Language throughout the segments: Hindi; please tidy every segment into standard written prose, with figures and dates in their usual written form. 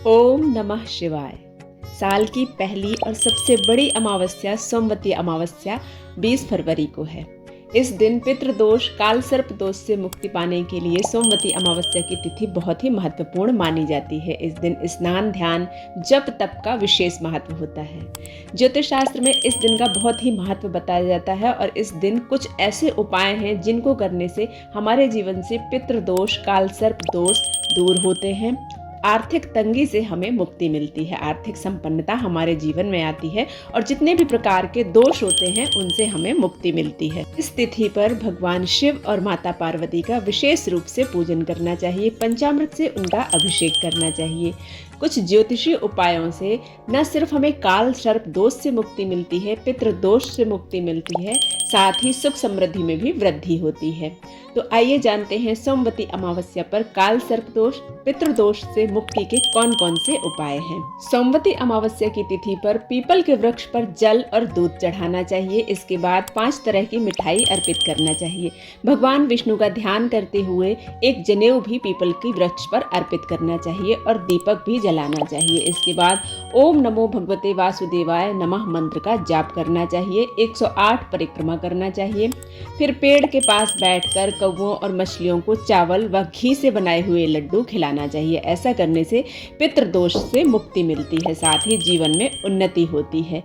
ओम नमः शिवाय। साल की पहली और सबसे बड़ी अमावस्या सोमवती अमावस्या 20 फरवरी को है। इस दिन पितृदोष काल सर्प दोष से मुक्ति पाने के लिए सोमवती अमावस्या की तिथि बहुत ही महत्वपूर्ण मानी जाती है। इस दिन स्नान, ध्यान, जप, तप का विशेष महत्व होता है। ज्योतिष शास्त्र में इस दिन का बहुत ही महत्व बताया जाता है और इस दिन कुछ ऐसे उपाय हैं जिनको करने से हमारे जीवन से पितृदोष, काल सर्प दोष दूर होते हैं। आर्थिक तंगी से हमें मुक्ति मिलती है, आर्थिक संपन्नता हमारे जीवन में आती है और जितने भी प्रकार के दोष होते हैं उनसे हमें मुक्ति मिलती है। इस तिथि पर भगवान शिव और माता पार्वती का विशेष रूप से पूजन करना चाहिए, पंचामृत से उनका अभिषेक करना चाहिए। कुछ ज्योतिषीय उपायों से न सिर्फ हमें काल सर्प दोष से मुक्ति मिलती है, पितृदोष से मुक्ति मिलती है, साथ ही सुख समृद्धि में भी वृद्धि होती है। तो आइए जानते हैं सोमवती अमावस्या पर काल सर्प दोष, पितृदोष से मुक्ति के कौन कौन से उपाय हैं। सोमवती अमावस्या की तिथि पर पीपल के वृक्ष पर जल और दूध चढ़ाना चाहिए। इसके बाद 5 तरह की मिठाई अर्पित करना चाहिए। भगवान विष्णु का ध्यान करते हुए एक जनेऊ भी पीपल के वृक्ष पर अर्पित करना चाहिए और दीपक भी जलाना चाहिए। इसके बाद ओम नमो भगवते वासुदेवाय नमः मंत्र का जाप करना चाहिए। 108 परिक्रमा करना चाहिए। फिर पेड़ के पास बैठकर कौवों और मछलियों को चावल व घी से बनाए हुए लड्डू खिलाना चाहिए। ऐसा करने से पितृदोष से मुक्ति मिलती है, साथ ही जीवन में उन्नति होती है।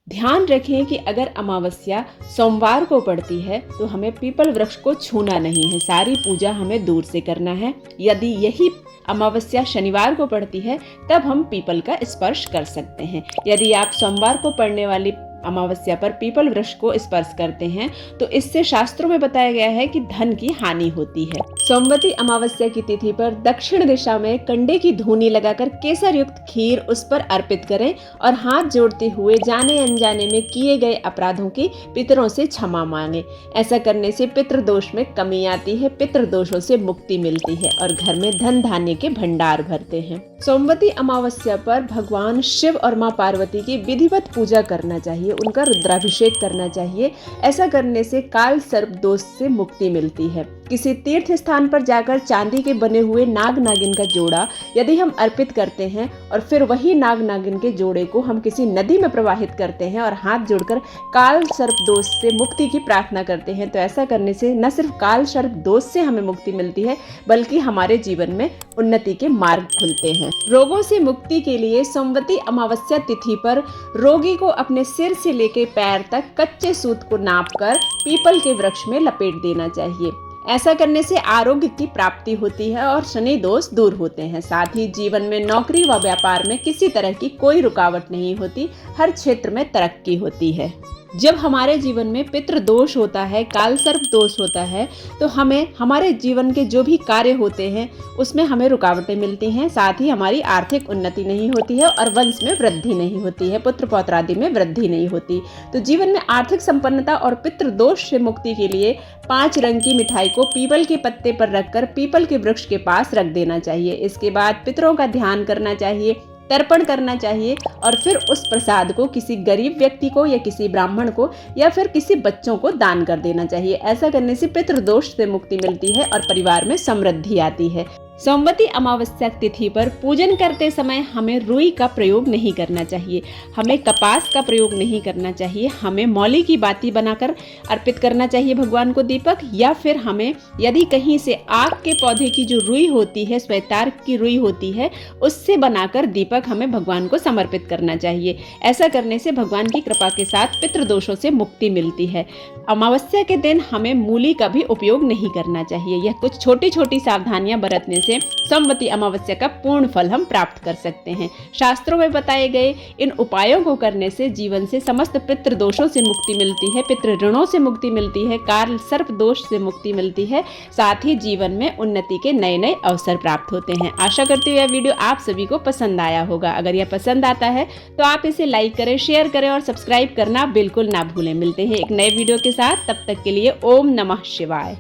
ध्यान रखें कि अगर अमावस्या सोमवार को पड़ती है तो हमें पीपल वृक्ष को छूना नहीं है, सारी पूजा हमें दूर से करना है। यदि यही अमावस्या शनिवार को पड़ती है तब हम पीपल का स्पर्श कर सकते हैं। यदि आप सोमवार को पड़ने वाली अमावस्या पर पीपल वृक्ष को स्पर्श करते हैं तो इससे शास्त्रों में बताया गया है कि धन की हानि होती है। सोमवती अमावस्या की तिथि पर दक्षिण दिशा में कंडे की धूनी लगाकर केसर युक्त खीर उस पर अर्पित करें और हाथ जोड़ते हुए जाने अनजाने में किए गए अपराधों की पितरों से क्षमा मांगे। ऐसा करने से पितृदोष में कमी आती है, पितृदोषों से मुक्ति मिलती है और घर में धन धान्य के भंडार भरते हैं। सोमवती अमावस्या पर भगवान शिव और मां पार्वती की विधिवत पूजा करना चाहिए, उनका रुद्राभिषेक करना चाहिए। ऐसा करने से काल सर्प दोष से मुक्ति मिलती है। किसी तीर्थ स्थान पर जाकर चांदी के बने हुए नाग नागिन का जोड़ा यदि हम अर्पित करते हैं और फिर वही नाग नागिन के जोड़े को हम किसी नदी में प्रवाहित करते हैं और हाथ जोड़कर काल सर्प दोष से मुक्ति की प्रार्थना करते हैं तो ऐसा करने से न सिर्फ काल सर्प दोष से हमें मुक्ति मिलती है बल्कि हमारे जीवन में उन्नति के मार्ग खुलते हैं। रोगों से मुक्ति के लिए सोमवती अमावस्या तिथि पर रोगी को अपने सिर से लेकर पैर तक कच्चे सूत को नापकर पीपल के वृक्ष में लपेट देना चाहिए। ऐसा करने से आरोग्य की प्राप्ति होती है और शनि दोष दूर होते हैं। साथ ही जीवन में नौकरी व व्यापार में किसी तरह की कोई रुकावट नहीं होती, हर क्षेत्र में तरक्की होती है। जब हमारे जीवन में पितृदोष होता है, काल सर्प दोष होता है तो हमें हमारे जीवन के जो भी कार्य होते हैं उसमें हमें रुकावटें मिलती हैं, साथ ही हमारी आर्थिक उन्नति नहीं होती है और वंश में वृद्धि नहीं होती है, पुत्र पौत्र आदि में वृद्धि नहीं होती। तो जीवन में आर्थिक संपन्नता और पितृदोष से मुक्ति के लिए 5 रंग की मिठाई को पीपल के पत्ते पर रखकर पीपल के वृक्ष के पास रख देना चाहिए। इसके बाद पितरों का ध्यान करना चाहिए, तर्पण करना चाहिए और फिर उस प्रसाद को किसी गरीब व्यक्ति को या किसी ब्राह्मण को या फिर किसी बच्चों को दान कर देना चाहिए। ऐसा करने से पितृदोष से मुक्ति मिलती है और परिवार में समृद्धि आती है। सोमवती अमावस्या तिथि पर पूजन करते समय हमें रुई का प्रयोग नहीं करना चाहिए, हमें कपास का प्रयोग नहीं करना चाहिए, हमें मौली की बाती बनाकर अर्पित करना चाहिए भगवान को दीपक, या फिर हमें यदि कहीं से आक के पौधे की जो रुई होती है, श्वेतार की रुई होती है, उससे बनाकर दीपक हमें भगवान को समर्पित करना चाहिए। ऐसा करने से भगवान की कृपा के साथ पितृदोषों से मुक्ति मिलती है। अमावस्या के दिन हमें मूली का भी उपयोग नहीं करना चाहिए। यह कुछ छोटी छोटी सावधानियां बरतने से सोमवती अमावस्या का पूर्ण फल हम प्राप्त कर सकते हैं। शास्त्रों में बताए गए इन उपायों को करने से जीवन से समस्त पितृदोषों से मुक्ति मिलती है, पितृ ऋणों से मुक्ति मिलती है, काल सर्प दोष से मुक्ति मिलती है, साथ ही जीवन में उन्नति के नए नए अवसर प्राप्त होते हैं। आशा करती हूँ यह वीडियो आप सभी को पसंद आया होगा। अगर यह पसंद आता है तो आप इसे लाइक करें, शेयर करें और सब्सक्राइब करना बिल्कुल ना भूलें। मिलते हैं एक नए वीडियो के साथ, तब तक के लिए ओम नमः शिवाय।